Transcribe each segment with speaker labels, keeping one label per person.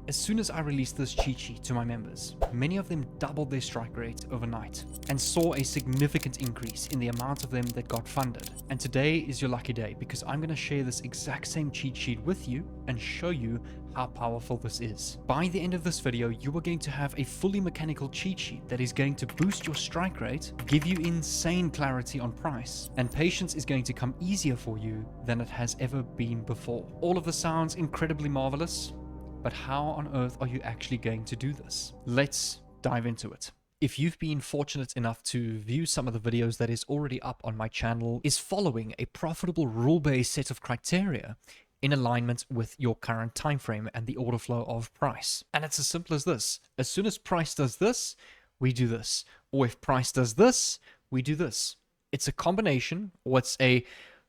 Speaker 1: As soon as I released this cheat sheet to my members, many of them doubled their strike rate overnight and saw a significant increase in the amount of them that got funded. And today is your lucky day because I'm going to share this exact same cheat sheet with you and show you how powerful this is. By the end of this video, you are going to have a fully mechanical cheat sheet that is going to boost your strike rate, give you insane clarity on price, and patience is going to come easier for you than it has ever been before. All of this sounds incredibly marvelous, but how on earth are you actually going to do this? Let's dive into it. If you've been fortunate enough to view some of the videos that is already up on my channel, is following a profitable rule-based set of criteria in alignment with your current time frame and the order flow of price. And it's as simple as this. As soon as price does this, we do this. Or if price does this, we do this. It's a combination, or it's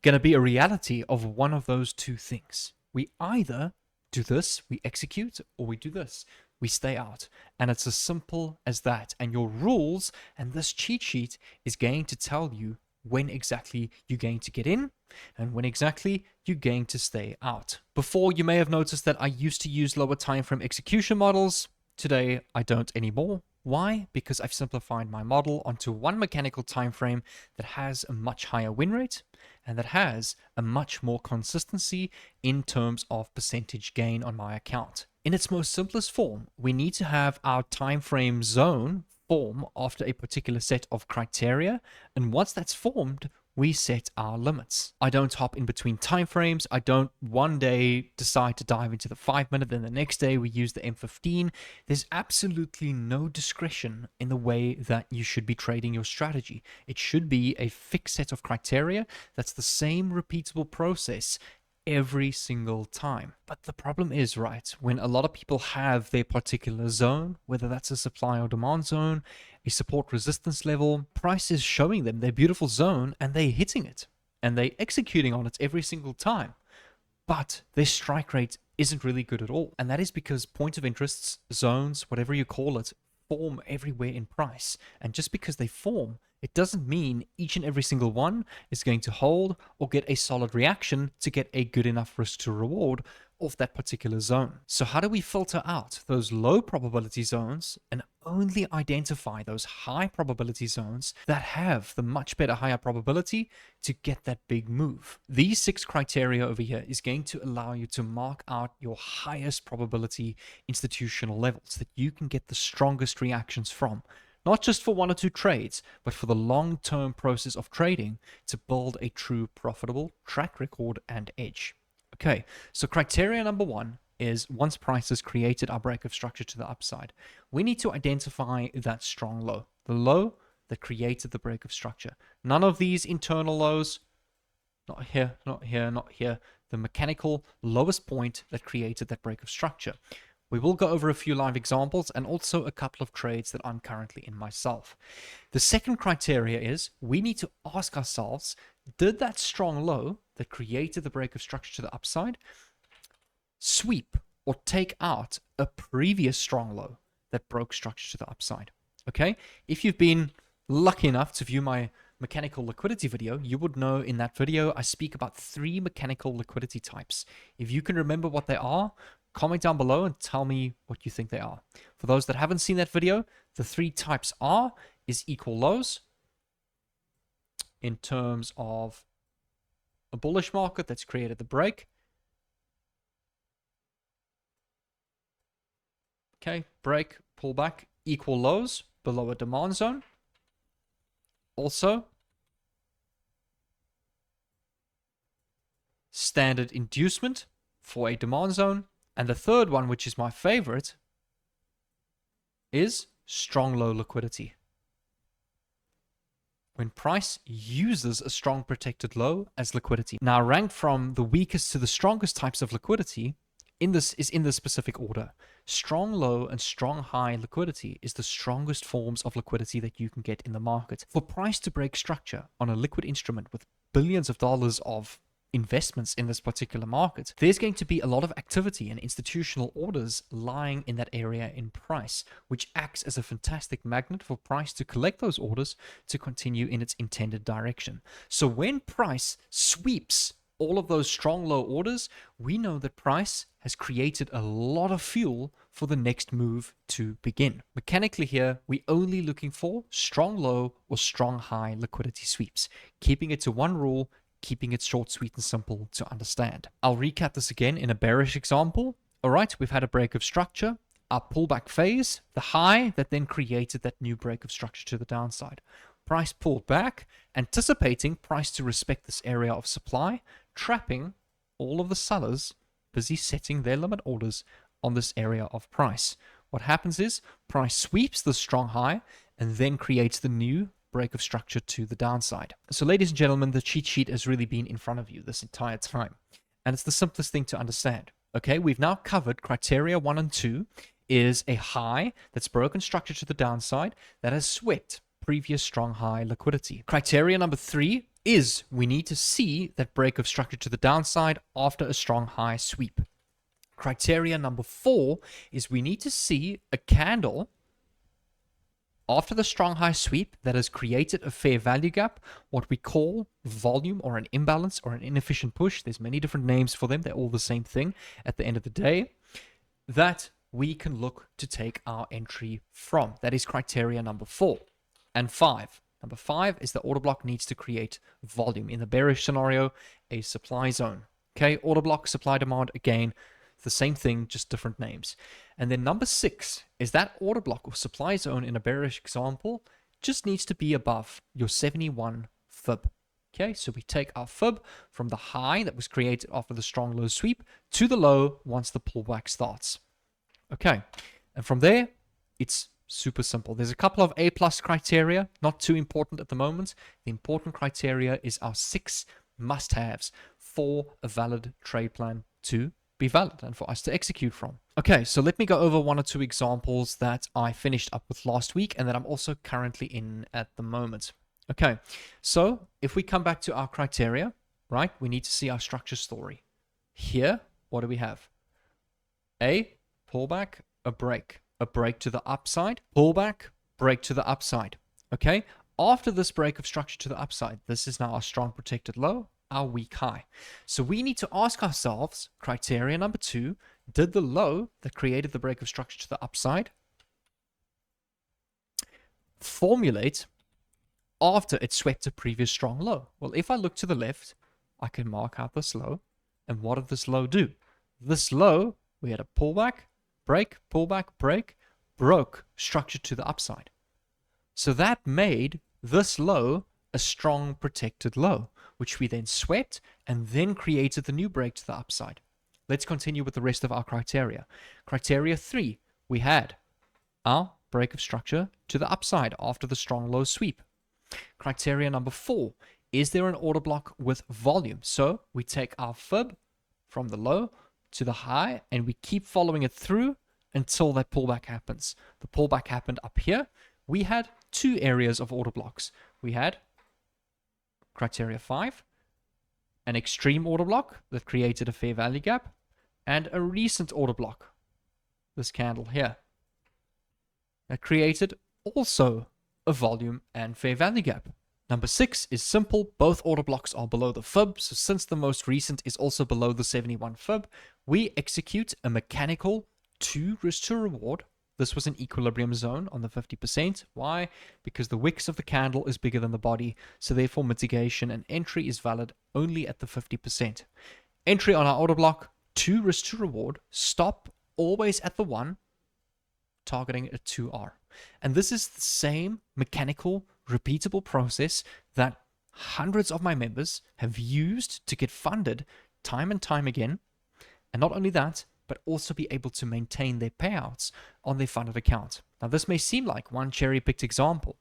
Speaker 1: gonna be a reality of one of those two things. We either do this, we execute, or we do this, we stay out. And it's as simple as that. And your rules and this cheat sheet is going to tell you when exactly you're going to get in and when exactly you're going to stay out. Before, you may have noticed that I used to use lower time frame execution models. Today, I don't anymore. Why? Because I've simplified my model onto one mechanical time frame that has a much higher win rate and that has a much more consistency in terms of percentage gain on my account. In its most simplest form, we need to have our time frame zone form after a particular set of criteria, and once that's formed, we set our limits. I don't hop in between time frames. I don't one day decide to dive into the 5-minute, then the next day we use the M15. There's absolutely no discretion in the way that you should be trading your strategy. It should be a fixed set of criteria that's the same repeatable process every single time. But the problem is, right, when a lot of people have their particular zone, whether that's a supply or demand zone, a support resistance level, price is showing them their beautiful zone and they're hitting it and they're executing on it every single time. But their strike rate isn't really good at all. And that is because point of interests, zones, whatever you call it, form everywhere in price. And just because they form, it doesn't mean each and every single one is going to hold or get a solid reaction to get a good enough risk to reward off that particular zone. So how do we filter out those low probability zones and only identify those high probability zones that have the much better higher probability to get that big move? These 6 criteria over here is going to allow you to mark out your highest probability institutional levels that you can get the strongest reactions from. Not just for 1 or 2 trades, but for the long-term process of trading to build a true profitable track record and edge. Okay, so criteria number 1 is once price has created our break of structure to the upside, we need to identify that strong low, the low that created the break of structure. None of these internal lows, not here, not here, not here, the mechanical lowest point that created that break of structure. We will go over a few live examples and also a couple of trades that I'm currently in myself. The second criteria is we need to ask ourselves, did that strong low that created the break of structure to the upside sweep or take out a previous strong low that broke structure to the upside? Okay, if you've been lucky enough to view my mechanical liquidity video, you would know in that video I speak about 3 mechanical liquidity types. If you can remember what they are, comment down below and tell me what you think they are. For those that haven't seen that video, the 3 types is equal lows in terms of a bullish market that's created the break. Okay, break, pull back, equal lows below a demand zone. Also, standard inducement for a demand zone. And the third one, which is my favorite, is strong low liquidity. When price uses a strong protected low as liquidity. Now, ranked from the weakest to the strongest types of liquidity in this specific order. Strong low and strong high liquidity is the strongest forms of liquidity that you can get in the market. For price to break structure on a liquid instrument with billions of dollars of investments in this particular market, there's going to be a lot of activity and institutional orders lying in that area in price, which acts as a fantastic magnet for price to collect those orders to continue in its intended direction. So when price sweeps all of those strong low orders, we know that price has created a lot of fuel for the next move to begin. Mechanically here, we're only looking for strong low or strong high liquidity sweeps, keeping it to one rule, keeping it short, sweet, and simple to understand. I'll recap this again in a bearish example. All right, we've had a break of structure, our pullback phase, the high that then created that new break of structure to the downside. Price pulled back, anticipating price to respect this area of supply, trapping all of the sellers busy setting their limit orders on this area of price. What happens is price sweeps the strong high and then creates the new break of structure to the downside. So ladies and gentlemen, the cheat sheet has really been in front of you this entire time. And it's the simplest thing to understand. Okay, we've now covered criteria 1 and 2 is a high that's broken structure to the downside that has swept previous strong high liquidity. Criteria number 3 is we need to see that break of structure to the downside after a strong high sweep. Criteria number 4 is we need to see a candle after the strong high sweep that has created a fair value gap, what we call volume or an imbalance or an inefficient push. There's many different names for them. They're all the same thing at the end of the day, that we can look to take our entry from. That is criteria number 4. And 5. Number 5 is the order block needs to create volume. In the bearish scenario, a supply zone. Okay, order block, supply demand, again, the same thing, just different names. And then number 6 is that order block or supply zone in a bearish example just needs to be above your 71 fib. Okay, so we take our fib from the high that was created after the strong low sweep to the low once the pullback starts. Okay, and from there, it's super simple. There's a couple of A+ criteria, not too important at the moment. The important criteria is our 6 must-haves for a valid trade plan to be valid and for us to execute from. Okay, so let me go over 1 or 2 examples that I finished up with last week and that I'm also currently in at the moment. Okay, so if we come back to our criteria, right, we need to see our structure story. Here, what do we have? A pullback, a break to the upside, pullback, break to the upside. Okay, after this break of structure to the upside, this is now our strong protected low, our weak high. So we need to ask ourselves, criteria number 2, did the low that created the break of structure to the upside formulate after it swept a previous strong low? Well, if I look to the left, I can mark out this low. And what did this low do? This low, we had a pullback, break, pullback, break, broke structure to the upside. So that made this low a strong protected low, which we then swept and then created the new break to the upside. Let's continue with the rest of our criteria. Criteria 3, we had our break of structure to the upside after the strong low sweep. Criteria number 4, is there an order block with volume? So we take our fib from the low to the high and we keep following it through until that pullback happens. The pullback happened up here. We had 2 areas of order blocks. We had criteria 5, an extreme order block that created a fair value gap, and a recent order block, this candle here, that created also a volume and fair value gap. Number 6 is simple. Both order blocks are below the fib. So since the most recent is also below the 71 fib, we execute a mechanical 2 risk to reward. This was an equilibrium zone on the 50%. Why? Because the wicks of the candle is bigger than the body. So therefore mitigation and entry is valid only at the 50%. Entry on our order block, 2 risk to reward. Stop always at the 1, targeting a 2R. And this is the same mechanical, repeatable process that hundreds of my members have used to get funded time and time again. And not only that, but also be able to maintain their payouts on their funded account. Now, this may seem like one cherry-picked example,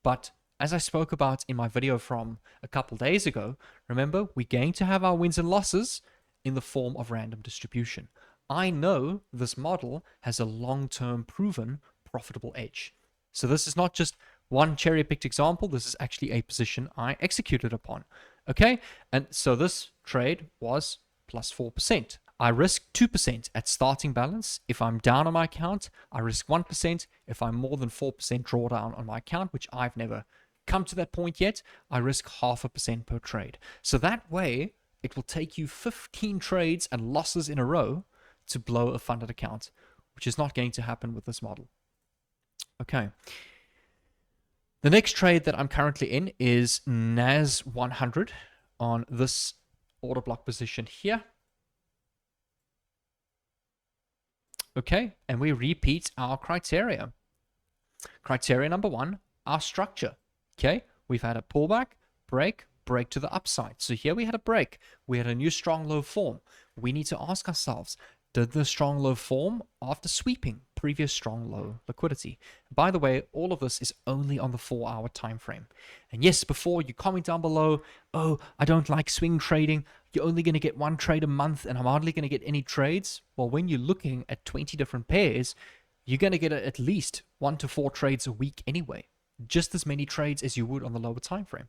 Speaker 1: but as I spoke about in my video from a couple days ago, remember, we're going to have our wins and losses in the form of random distribution. I know this model has a long-term proven profitable edge. So this is not just one cherry-picked example. This is actually a position I executed upon. Okay, and so this trade was plus 4%. I risk 2% at starting balance. If I'm down on my account, I risk 1%. If I'm more than 4% drawdown on my account, which I've never come to that point yet, I risk 0.5% per trade. So that way, it will take you 15 trades and losses in a row to blow a funded account, which is not going to happen with this model. Okay. The next trade that I'm currently in is NAS 100 on this order block position here. Okay, and we repeat our criteria. Criteria number 1, our structure. Okay, we've had a pullback, break, break to the upside. So here we had a break. We had a new strong low form. We need to ask ourselves, did the strong low form after sweeping previous strong low liquidity? By the way, all of this is only on the 4-hour time frame. And yes, before you comment down below, oh, I don't like swing trading. You're only going to get 1 trade a month and I'm hardly going to get any trades. Well, when you're looking at 20 different pairs, you're going to get at least 1 to 4 trades a week anyway. Just as many trades as you would on the lower time frame.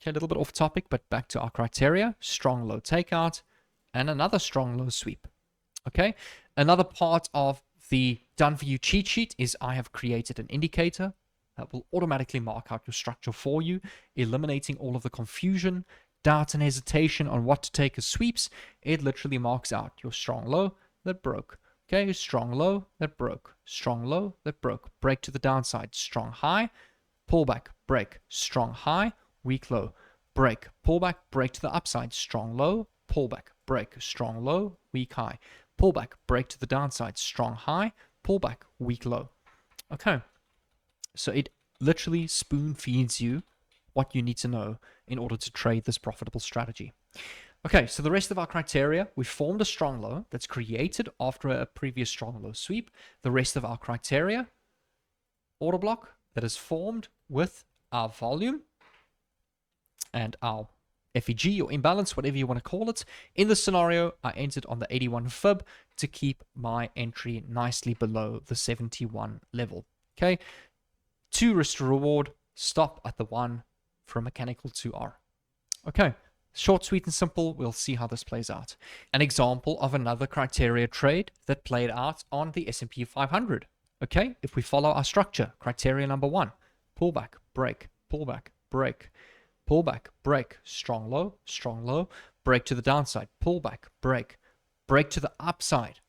Speaker 1: Okay, a little bit off topic, but back to our criteria. Strong low takeout and another strong low sweep. Okay, another part of the done for you cheat sheet is I have created an indicator that will automatically mark out your structure for you, eliminating all of the confusion, doubt and hesitation on what to take as sweeps. It literally marks out your strong low that broke. Okay, strong low that broke, strong low that broke, break to the downside, strong high, pullback, break, strong high, weak low, break, pullback, break to the upside, strong low, pullback, break, strong low, weak high, pullback, break to the downside, strong high, pullback, weak low. Okay, so it literally spoon feeds you what you need to know in order to trade this profitable strategy. Okay, so the rest of our criteria, we formed a strong low that's created after a previous strong low sweep. The rest of our criteria, order block that is formed with our volume and our FEG or imbalance, whatever you want to call it. In this scenario, I entered on the 81 fib to keep my entry nicely below the 71 level. Okay, 2 risk to reward, stop at the 1 for a mechanical 2R. Okay, short, sweet, and simple. We'll see how this plays out. An example of another criteria trade that played out on the S&P 500. Okay, if we follow our structure, criteria number 1, pullback, break, pullback, break, pullback, break, strong low, break to the downside, pullback, break, break to the upside,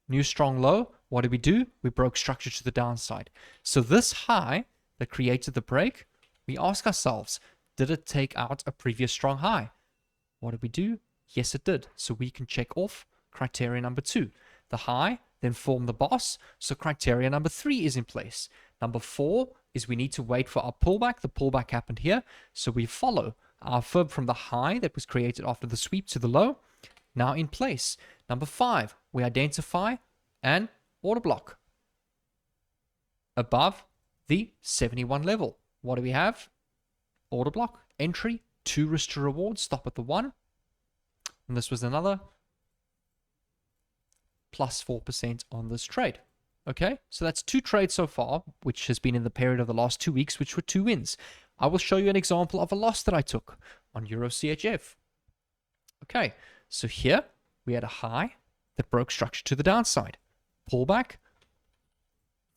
Speaker 1: new strong low. What did we do? We broke structure to the downside. So this high that created the break, we ask ourselves, did it take out a previous strong high? What did we do? Yes, it did. So we can check off criteria number 2. The high then formed the boss. So criteria number 3 is in place. Number 4 is we need to wait for our pullback. The pullback happened here. So we follow our fib from the high that was created after the sweep to the low. Now in place. Number 5, we identify an order block above the 71 level. What do we have? Order block, entry, 2 risk to reward, stop at the 1. And this was another plus 4% on this trade. Okay, so that's 2 trades so far, which has been in the period of the last 2 weeks, which were 2 wins. I will show you an example of a loss that I took on Euro CHF. Okay, so here we had a high that broke structure to the downside. Pullback,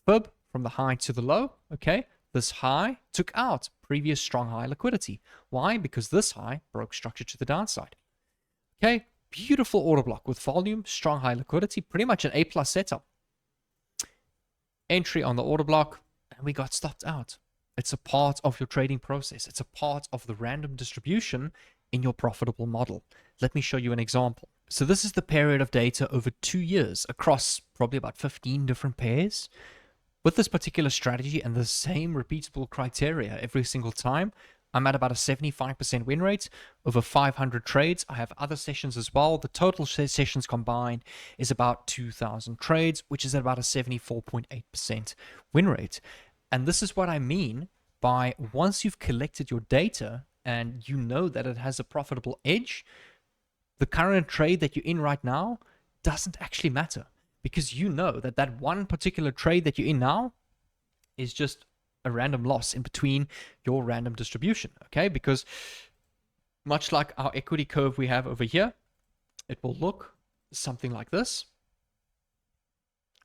Speaker 1: fib from the high to the low. Okay, this high took out previous strong high liquidity. Why? Because this high broke structure to the downside. Okay, beautiful order block with volume, strong high liquidity, pretty much an A+ setup. Entry on the order block, and we got stopped out. It's a part of your trading process. It's a part of the random distribution in your profitable model. Let me show you an example. So this is the period of data over 2 years across probably about 15 different pairs. With this particular strategy and the same repeatable criteria every single time, I'm at about a 75% win rate over 500 trades. I have other sessions as well. The total sessions combined is about 2,000 trades, which is at about a 74.8% win rate. And this is what I mean by once you've collected your data and you know that it has a profitable edge, the current trade that you're in right now doesn't actually matter, because you know that that one particular trade that you're in now is just a random loss in between your random distribution, okay? Because much like our equity curve we have over here, it will look something like this,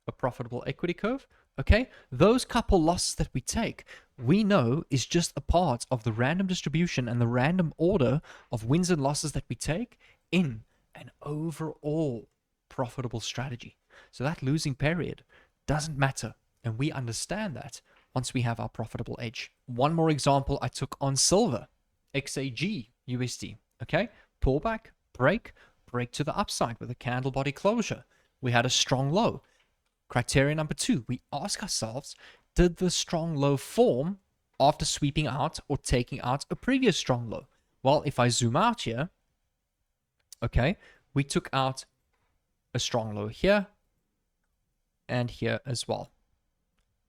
Speaker 1: a profitable equity curve, okay? Those couple losses that we take, we know is just a part of the random distribution and the random order of wins and losses that we take in an overall profitable strategy. So that losing period doesn't matter, and we understand that once we have our profitable edge. One more example I took on silver, XAG USD. Okay, pullback, break to the upside with a candle body closure. We had a strong low. Criteria number 2, we ask ourselves, did the strong low form after sweeping out or taking out a previous strong low? Well, if I zoom out here, okay, we took out a strong low here and here as well.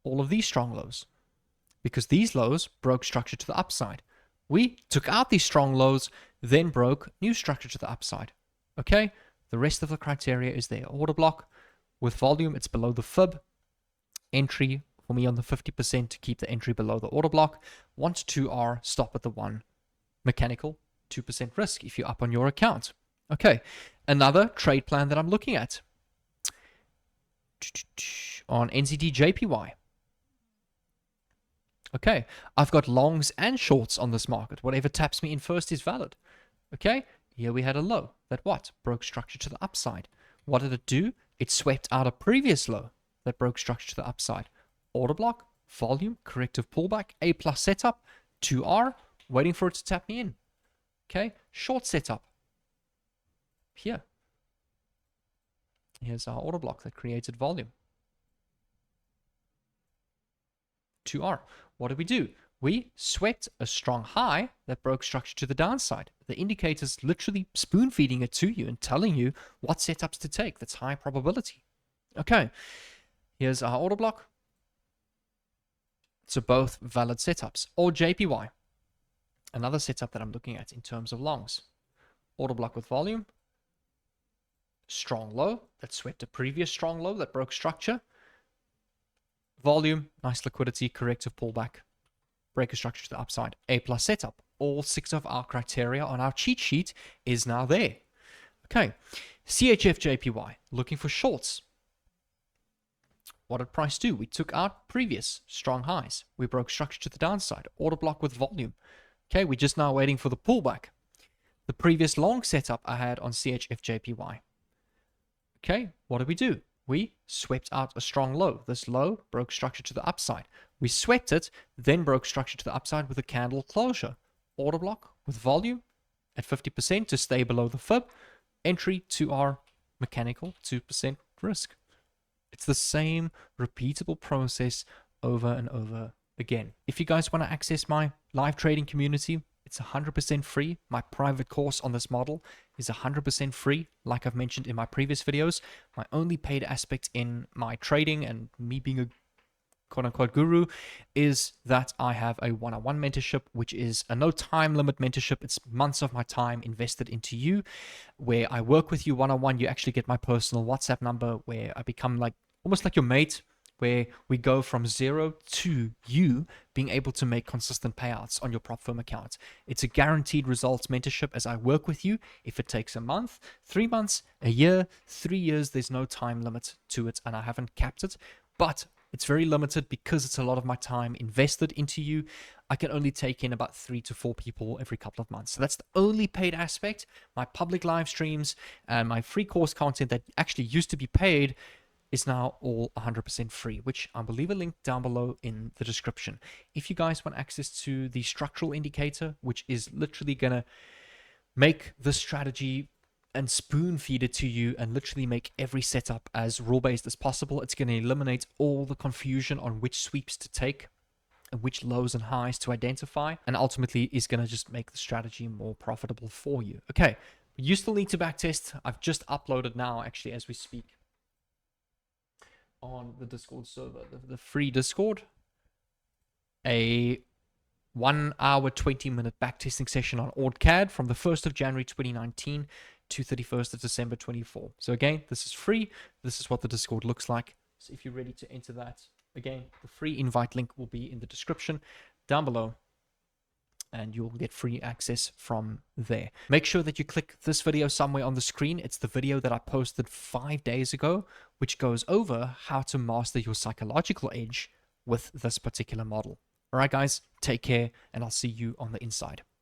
Speaker 1: All of these strong lows, because these lows broke structure to the upside. We took out these strong lows, then broke new structure to the upside. Okay, the rest of the criteria is there. Order block with volume, it's below the fib. Entry for me on the 50% to keep the entry below the order block. 1 to 2R, stop at the 1. Mechanical, 2% risk if you're up on your account. Okay, another trade plan that I'm looking at on NZD JPY. Okay, I've got longs and shorts on this market. Whatever taps me in first is valid. Okay, here we had a low that what? Broke structure to the upside. What did it do? It swept out a previous low that broke structure to the upside. Order block, volume, corrective pullback, A+ setup, 2R, waiting for it to tap me in. Okay, short setup. Here. Here's our order block that created volume. 2R. What did we do? We swept a strong high that broke structure to the downside. The indicator's literally spoon feeding it to you and telling you what setups to take. That's high probability. Okay, here's our order block. So both valid setups. Or JPY. Another setup that I'm looking at in terms of longs. Order block with volume. Strong low that swept a previous strong low that broke structure. Volume, nice liquidity, corrective pullback. Break a structure to the upside. A+ setup. All 6 of our criteria on our cheat sheet is now there. Okay, CHF JPY, looking for shorts. What did price do? We took out previous strong highs. We broke structure to the downside. Order block with volume. Okay, we're just now waiting for the pullback. The previous long setup I had on CHF JPY. Okay, what did we do? We swept out a strong low. This low broke structure to the upside. We swept it, then broke structure to the upside with a candle closure. Order block with volume at 50% to stay below the fib. Entry 2R, mechanical, 2% risk. It's the same repeatable process over and over again. If you guys want to access my live trading community, it's 100% free. My private course on this model is 100% free. Like I've mentioned in my previous videos, my only paid aspect in my trading and me being a quote-unquote guru is that I have a one-on-one mentorship, which is a no time limit mentorship. It's months of my time invested into you, where I work with you one-on-one. You actually get my personal WhatsApp number, where I become like almost like your mate, where we go from 0 to you being able to make consistent payouts on your prop firm account. It's a guaranteed results mentorship as I work with you. If it takes a month, 3 months, a year, 3 years, there's no time limit to it, and I haven't capped it, but it's very limited because it's a lot of my time invested into you. I can only take in about 3 to 4 people every couple of months. So that's the only paid aspect. My public live streams and my free course content that actually used to be paid is now all 100% free, which I will leave a link down below in the description. If you guys want access to the structural indicator, which is literally going to make the strategy and spoon feed it to you and literally make every setup as rule-based as possible, it's going to eliminate all the confusion on which sweeps to take and which lows and highs to identify, and ultimately is going to just make the strategy more profitable for you. Okay, you still need to backtest. I've just uploaded now, actually, as we speak, on the Discord server, the free Discord, a 1 hour 20-minute backtesting session on AutoCAD from the 1st of January 2019 to 31st of December 24. So again, this is free. This is what the Discord looks like. So if you're ready to enter that, again, the free invite link will be in the description down below, and you'll get free access from there. Make sure that you click this video somewhere on the screen. It's the video that I posted 5 days ago, which goes over how to master your psychological edge with this particular model. All right, guys, take care, and I'll see you on the inside.